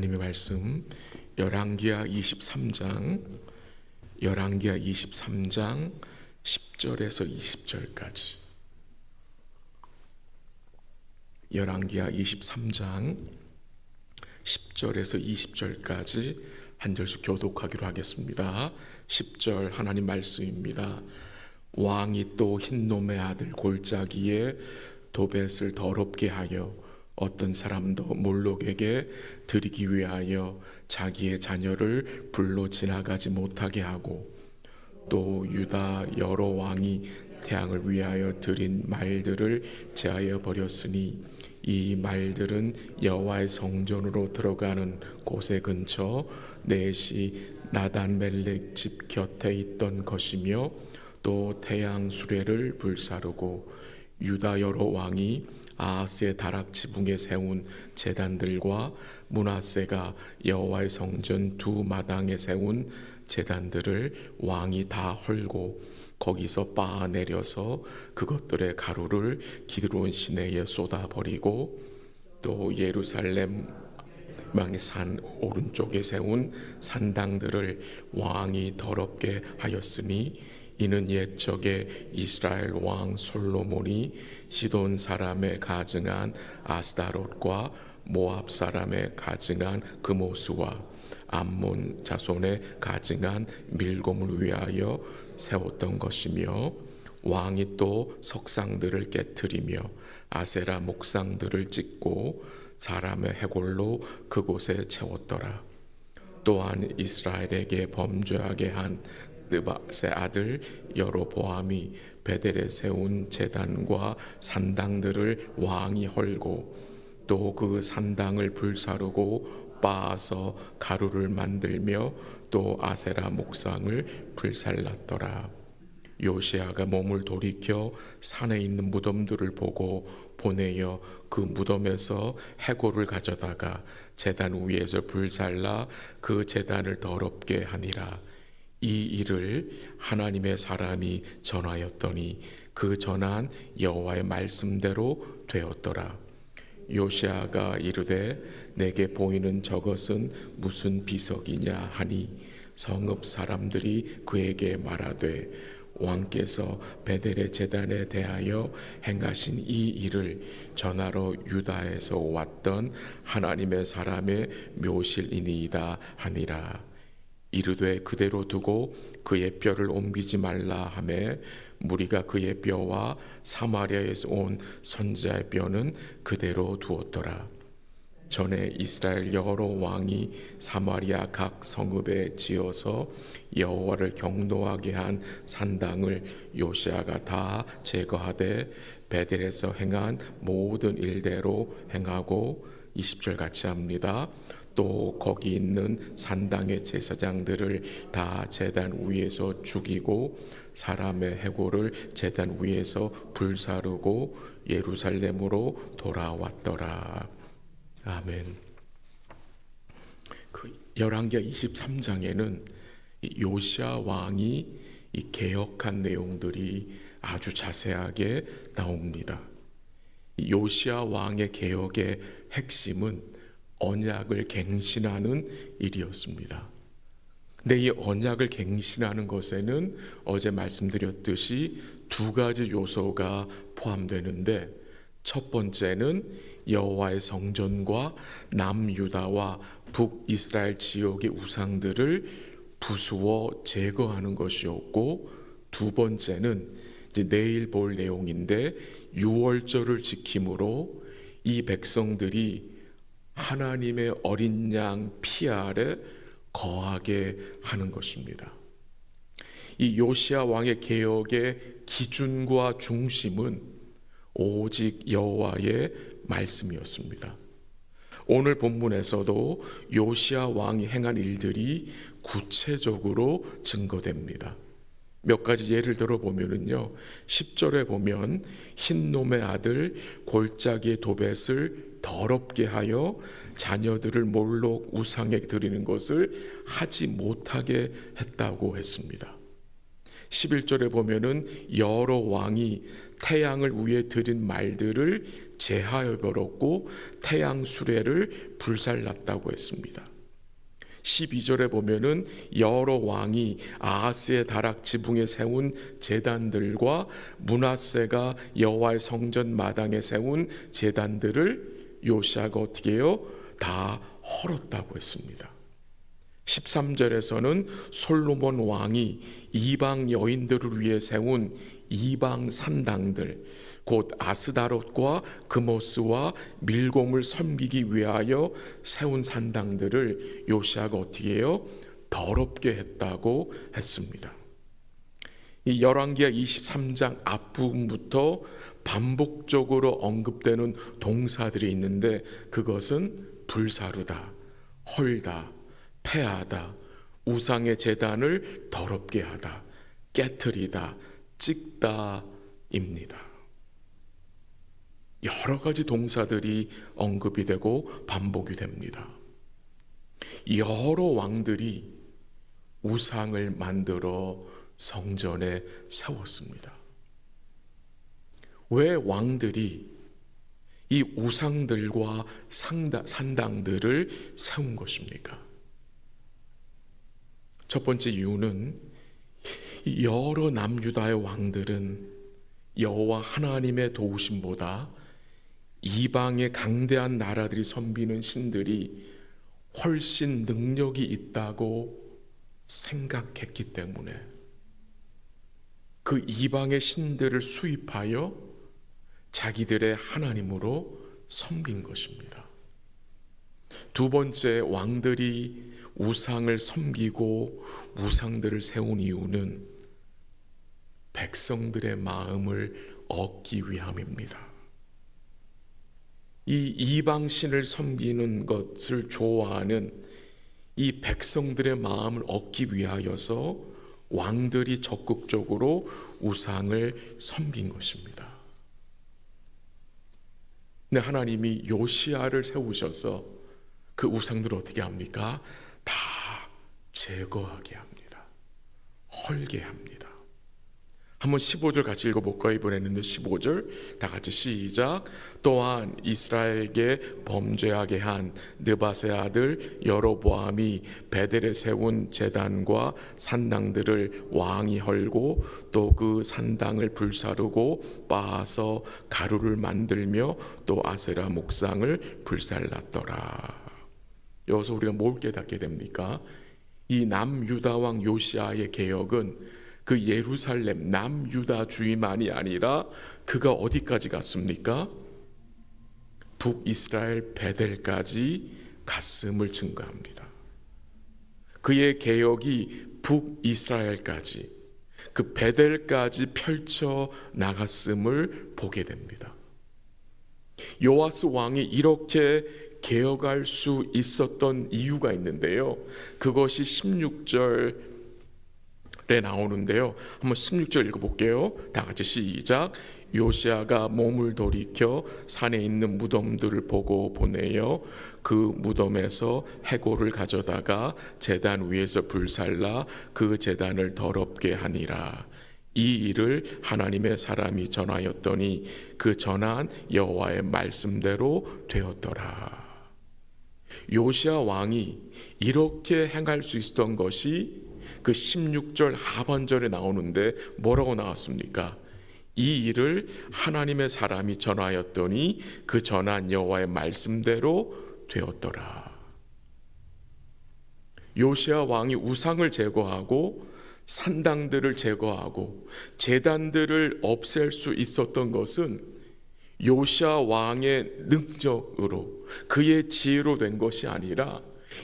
하나님의 말씀 열왕기하 23장 10절에서 20절까지 열왕기하 23장 10절에서 20절까지 한 절씩 교독하기로 하겠습니다. 10절 하나님 말씀입니다. 왕이 또 흰놈의 아들 골짜기에 도벳을 더럽게 하여 어떤 사람도 몰록에게 드리기 위하여 자기의 자녀를 불로 지나가지 못하게 하고, 또 유다 여러 왕이 태양을 위하여 드린 말들을 제하여 버렸으니 이 말들은 여호와의 성전으로 들어가는 곳의 근처 넷이 나단멜렉 집 곁에 있던 것이며, 또 태양 수레를 불사르고 유다 여러 왕이 아하스의 다락 지붕에 세운 제단들과 므낫세가 여호와의 성전 두 마당에 세운 제단들을 왕이 다 헐고 거기서 빻아내려서 그것들의 가루를 기드론 시내에 쏟아버리고, 또 예루살렘 망의 산 오른쪽에 세운 산당들을 왕이 더럽게 하였으니, 이는 옛적에 이스라엘 왕 솔로몬이 시돈 사람의 가증한 아스다롯과 모압 사람의 가증한 그모스와 암몬 자손의 가증한 밀곰을 위하여 세웠던 것이며, 왕이 또 석상들을 깨트리며 아세라 목상들을 찍고 사람의 해골로 그곳에 채웠더라. 또한 이스라엘에게 범죄하게 한 느밧의 아들 여로보암이 베델에 세운 제단과 산당들을 왕이 헐고, 또 그 산당을 불사르고 빻아서 가루를 만들며 또 아세라 목상을 불살랐더라. 요시야가 몸을 돌이켜 산에 있는 무덤들을 보고 보내어 그 무덤에서 해골을 가져다가 제단 위에서 불살라 그 제단을 더럽게 하니라. 이 일을 하나님의 사람이 전하였더니 그 전한 여호와의 말씀대로 되었더라. 요시야가 이르되 내게 보이는 저것은 무슨 비석이냐 하니, 성읍 사람들이 그에게 말하되 왕께서 베델의 제단에 대하여 행하신 이 일을 전하러 유다에서 왔던 하나님의 사람의 묘실이니이다 하니라. 이르되 그대로 두고 그의 뼈를 옮기지 말라 하매, 무리가 그의 뼈와 사마리아에서 온 선지자의 뼈는 그대로 두었더라. 전에 이스라엘 여러 왕이 사마리아 각 성읍에 지어서 여호와를 경노하게 한 산당을 요시야가 다 제거하되 베델에서 행한 모든 일대로 행하고, 20절 같이 합니다. 또 거기 있는 산당의 제사장들을 다 제단 위에서 죽이고 사람의 해골을 제단 위에서 불사르고 예루살렘으로 돌아왔더라. 아멘. 그 열왕기하 23장에는 요시야 왕이 이 개혁한 내용들이 아주 자세하게 나옵니다. 요시야 왕의 개혁의 핵심은 언약을 갱신하는 일이었습니다. 근데 이 언약을 갱신하는 것에는 어제 말씀드렸듯이 두 가지 요소가 포함되는데, 첫 번째는 여호와의 성전과 남유다와 북이스라엘 지역의 우상들을 부수어 제거하는 것이었고, 두 번째는 이제 내일 볼 내용인데, 유월절을 지킴으로 이 백성들이 하나님의 어린 양 피 아래 거하게 하는 것입니다. 이 요시야 왕의 개혁의 기준과 중심은 오직 여호와의 말씀이었습니다. 오늘 본문에서도 요시야 왕이 행한 일들이 구체적으로 증거됩니다. 몇 가지 예를 들어 보면은요, 10절에 보면 흰놈의 아들 골짜기의 도벳을 더럽게 하여 자녀들을 몰록 우상에 드리는 것을 하지 못하게 했다고 했습니다. 11절에 보면은 여러 왕이 태양을 위해 드린 말들을 제하여 버렸고 태양 수레를 불살랐다고 했습니다. 12절에 보면은 여러 왕이 아하스의 다락 지붕에 세운 제단들과 므낫세가 여호와의 성전 마당에 세운 제단들을 요시아가 어떻게 해요? 다 헐었다고 했습니다. 13절에서는 솔로몬 왕이 이방 여인들을 위해 세운 이방 산당들, 곧 아스다롯과 그모스와 밀곰을 섬기기 위하여 세운 산당들을 요시아가 어떻게 해요? 더럽게 했다고 했습니다. 이 열왕기하 23장 앞부분부터 반복적으로 언급되는 동사들이 있는데 그것은 불사르다, 헐다, 패하다, 우상의 제단을 더럽게 하다, 깨트리다, 찍다입니다. 여러 가지 동사들이 언급이 되고 반복이 됩니다. 여러 왕들이 우상을 만들어 성전에 세웠습니다. 왜 왕들이 이 우상들과 산당들을 세운 것입니까? 첫 번째 이유는 여러 남유다의 왕들은 여호와 하나님의 도우심보다 이방의 강대한 나라들이 섬기는 신들이 훨씬 능력이 있다고 생각했기 때문에 그 이방의 신들을 수입하여 자기들의 하나님으로 섬긴 것입니다. 두 번째, 왕들이 우상을 섬기고 우상들을 세운 이유는 백성들의 마음을 얻기 위함입니다. 이 이방신을 섬기는 것을 좋아하는 이 백성들의 마음을 얻기 위하여서 왕들이 적극적으로 우상을 섬긴 것입니다. 근데 하나님이 요시야를 세우셔서 그 우상들을 어떻게 합니까? 다 제거하게 합니다. 헐게 합니다. 한번 15절 같이 읽어볼까요? 이번에는 15절 다 같이 시작. 또한 이스라엘에게 범죄하게 한 느밧의 아들 여로보암이 베델에 세운 제단과 산당들을 왕이 헐고 또 그 산당을 불사르고 빻아서 가루를 만들며 또 아세라 목상을 불살랐더라. 여기서 우리가 뭘 깨닫게 됩니까? 이 남유다 왕 요시아의 개혁은 그 예루살렘 남유다 주의만이 아니라 그가 어디까지 갔습니까? 북이스라엘 베델까지 갔음을 증거합니다. 그의 개혁이 북이스라엘까지 그 베델까지 펼쳐 나갔음을 보게 됩니다. 요아스 왕이 이렇게 개혁할 수 있었던 이유가 있는데요. 그것이 16절에 나오는데요. 한번 16절 읽어볼게요. 다 같이 시작. 요시아가 몸을 돌이켜 산에 있는 무덤들을 보고 보내어 그 무덤에서 해골을 가져다가 제단 위에서 불살라 그 제단을 더럽게 하니라. 이 일을 하나님의 사람이 전하였더니 그 전한 여호와의 말씀대로 되었더라. 요시야 왕이 이렇게 행할 수 있었던 것이 그 16절 하반절에 나오는데 뭐라고 나왔습니까? 이 일을 하나님의 사람이 전하였더니 그 전한 여호와의 말씀대로 되었더라. 요시야 왕이 우상을 제거하고 산당들을 제거하고 제단들을 없앨 수 있었던 것은 요시야 왕의 능력으로 그의 지혜로 된 것이 아니라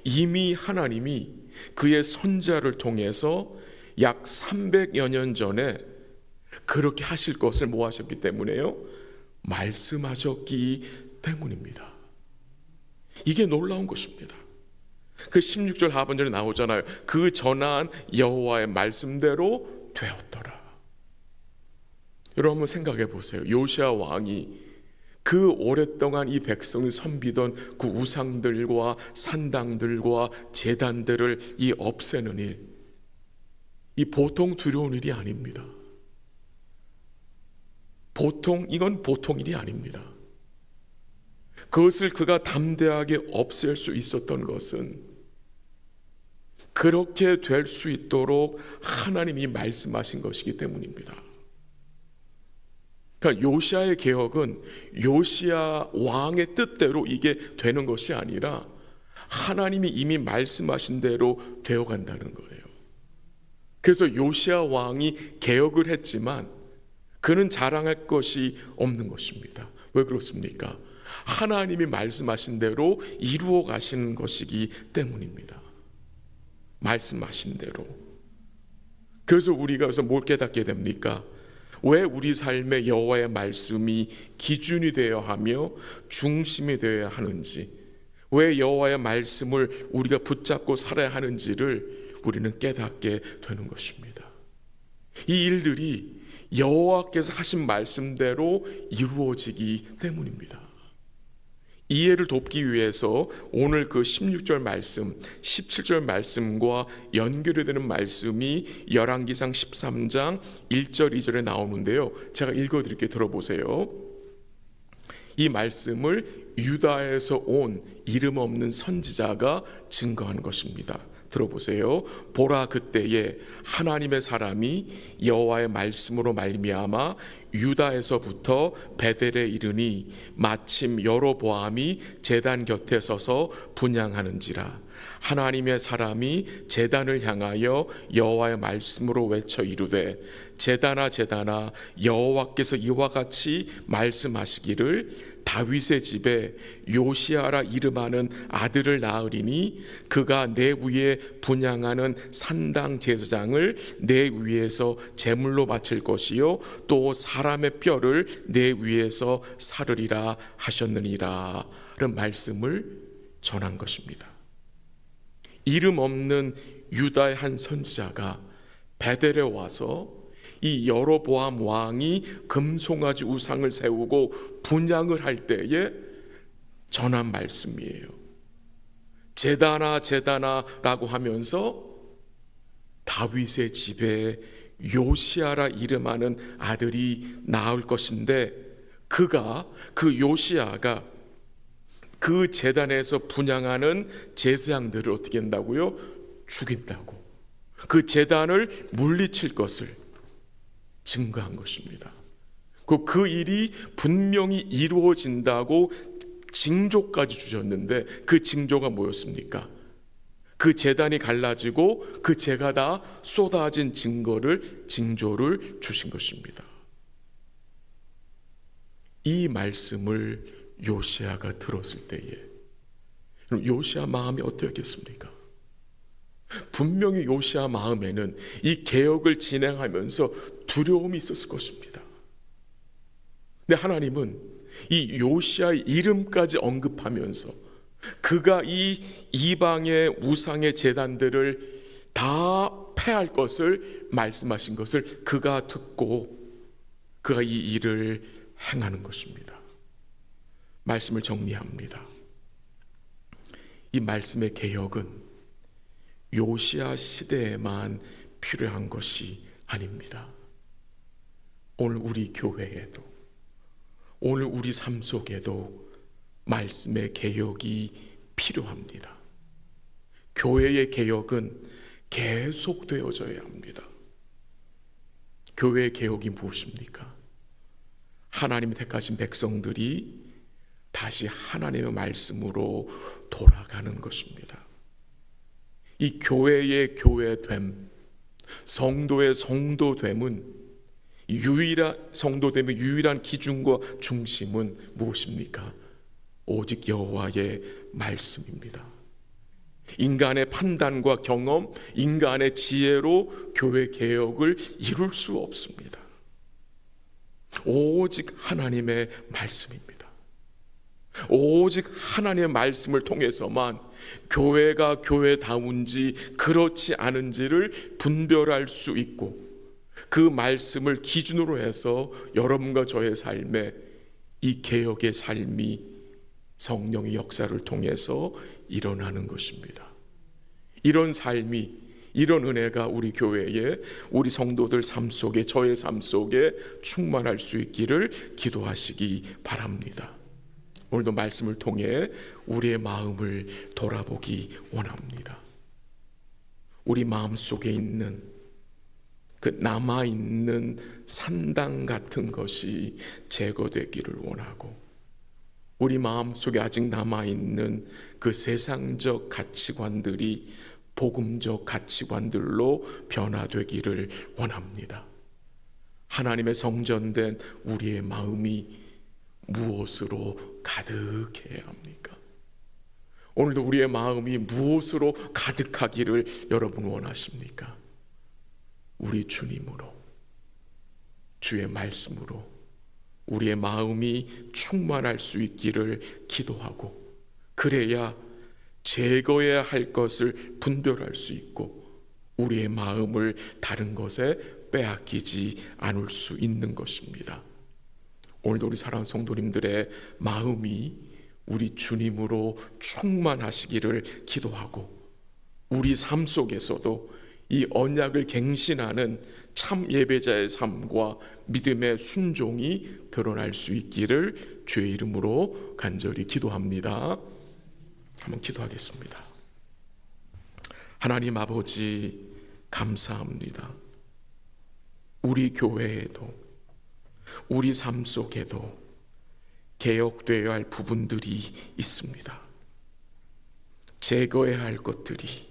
이미 하나님이 그의 선자를 통해서 약 300여 년 전에 그렇게 하실 것을 뭐 하셨기 때문에요? 말씀하셨기 때문입니다. 이게 놀라운 것입니다. 그 16절 하반절에 나오잖아요. 그 전한 여호와의 말씀대로 되었더라. 여러분 한번 생각해 보세요. 요시야 왕이 그 오랫동안 이 백성을 섬기던 그 우상들과 산당들과 제단들을 이 없애는 일, 이 보통 두려운 일이 아닙니다. 이건 보통 일이 아닙니다. 그것을 그가 담대하게 없앨 수 있었던 것은 그렇게 될 수 있도록 하나님이 말씀하신 것이기 때문입니다. 그러니까 요시야의 개혁은 요시야 왕의 뜻대로 이게 되는 것이 아니라 하나님이 이미 말씀하신 대로 되어간다는 거예요. 그래서 요시야 왕이 개혁을 했지만 그는 자랑할 것이 없는 것입니다. 왜 그렇습니까? 하나님이 말씀하신 대로 이루어 가시는 것이기 때문입니다. 말씀하신 대로. 그래서 우리가 그래서 뭘 깨닫게 됩니까? 왜 우리 삶에 여호와의 말씀이 기준이 되어야 하며 중심이 되어야 하는지, 왜 여호와의 말씀을 우리가 붙잡고 살아야 하는지를 우리는 깨닫게 되는 것입니다. 이 일들이 여호와께서 하신 말씀대로 이루어지기 때문입니다. 이해를 돕기 위해서 오늘 그 16절 말씀, 17절 말씀과 연결이 되는 말씀이 열왕기상 13장 1절 2절에 나오는데요. 제가 읽어드릴게요. 들어보세요. 이 말씀을 유다에서 온 이름 없는 선지자가 증거하는 것입니다. 들어보세요. 보라, 그때에 하나님의 사람이 여호와의 말씀으로 말미암아 유다에서부터 베델에 이르니 마침 여로보암이 제단 곁에 서서 분향하는지라. 하나님의 사람이 제단을 향하여 여호와의 말씀으로 외쳐 이르되 제단아 제단아 여호와께서 이와 같이 말씀하시기를 다윗의 집에 요시아라 이름하는 아들을 낳으리니 그가 내 위에 분향하는 산당 제사장을 내 위에서 제물로 바칠 것이요 또 사람의 뼈를 내 위에서 사르리라 하셨느니라 라는 말씀을 전한 것입니다. 이름 없는 유다의 한 선지자가 베델에 와서 이 여로보암 왕이 금송아지 우상을 세우고 분향을 할 때에 전한 말씀이에요. 제단아 제단아 라고 하면서 다윗의 집에 요시아라 이름하는 아들이 나올 것인데 그 요시아가 그 제단에서 분향하는 제사장들을 어떻게 한다고요? 죽인다고. 그 제단을 물리칠 것을 증거한 것입니다. 그 일이 분명히 이루어진다고 징조까지 주셨는데 그 징조가 뭐였습니까? 그 제단이 갈라지고 그 재가 다 쏟아진 징조를 주신 것입니다. 이 말씀을 요시아가 들었을 때에 요시아 마음이 어떠했겠습니까? 분명히 요시아 마음에는 이 개혁을 진행하면서 두려움이 있었을 것입니다. 근데 하나님은 이 요시아의 이름까지 언급하면서 그가 이 이방의 우상의 제단들을 다 패할 것을 말씀하신 것을 그가 듣고 그가 이 일을 행하는 것입니다. 말씀을 정리합니다. 이 말씀의 개혁은 요시아 시대에만 필요한 것이 아닙니다. 오늘 우리 교회에도, 오늘 우리 삶 속에도 말씀의 개혁이 필요합니다. 교회의 개혁은 계속되어져야 합니다. 교회의 개혁이 무엇입니까? 하나님이 택하신 백성들이 다시 하나님의 말씀으로 돌아가는 것입니다. 이 교회의 교회됨, 성도의 성도됨은 성도됨의 유일한 기준과 중심은 무엇입니까? 오직 여호와의 말씀입니다. 인간의 판단과 경험, 인간의 지혜로 교회 개혁을 이룰 수 없습니다. 오직 하나님의 말씀입니다. 오직 하나님의 말씀을 통해서만 교회가 교회다운지 그렇지 않은지를 분별할 수 있고 그 말씀을 기준으로 해서 여러분과 저의 삶에 이 개혁의 삶이 성령의 역사를 통해서 일어나는 것입니다. 이런 삶이 이런 은혜가 우리 교회에, 우리 성도들 삶 속에, 저의 삶 속에 충만할 수 있기를 기도하시기 바랍니다. 오늘도 말씀을 통해 우리의 마음을 돌아보기 원합니다. 우리 마음 속에 있는 그 남아있는 산당 같은 것이 제거되기를 원하고, 우리 마음 속에 아직 남아있는 그 세상적 가치관들이 복음적 가치관들로 변화되기를 원합니다. 하나님의 성전된 우리의 마음이 무엇으로 가득해야 합니까? 오늘도 우리의 마음이 무엇으로 가득하기를 여러분 원하십니까? 우리 주님으로, 주의 말씀으로 우리의 마음이 충만할 수 있기를 기도하고, 그래야 제거해야 할 것을 분별할 수 있고 우리의 마음을 다른 것에 빼앗기지 않을 수 있는 것입니다. 오늘도 우리 사랑하는 성도님들의 마음이 우리 주님으로 충만하시기를 기도하고, 우리 삶 속에서도 이 언약을 갱신하는 참 예배자의 삶과 믿음의 순종이 드러날 수 있기를 주의 이름으로 간절히 기도합니다. 한번 기도하겠습니다. 하나님 아버지, 감사합니다. 우리 교회에도, 우리 삶 속에도 개혁되어야 할 부분들이 있습니다. 제거해야 할 것들이,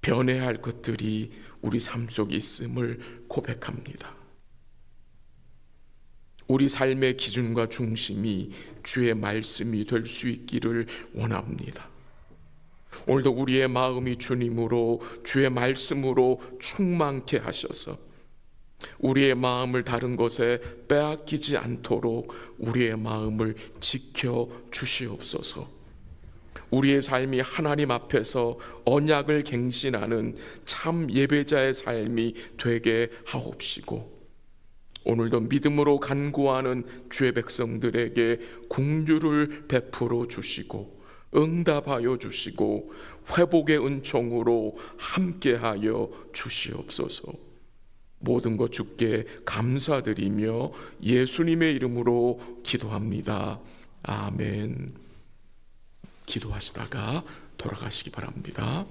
변해야 할 것들이 우리 삶 속에 있음을 고백합니다. 우리 삶의 기준과 중심이 주의 말씀이 될 수 있기를 원합니다. 오늘도 우리의 마음이 주님으로, 주의 말씀으로 충만케 하셔서 우리의 마음을 다른 것에 빼앗기지 않도록 우리의 마음을 지켜 주시옵소서. 우리의 삶이 하나님 앞에서 언약을 갱신하는 참 예배자의 삶이 되게 하옵시고, 오늘도 믿음으로 간구하는 주의 백성들에게 긍휼을 베풀어 주시고 응답하여 주시고 회복의 은총으로 함께하여 주시옵소서. 모든 것 주께 감사드리며 예수님의 이름으로 기도합니다. 아멘. 기도하시다가 돌아가시기 바랍니다.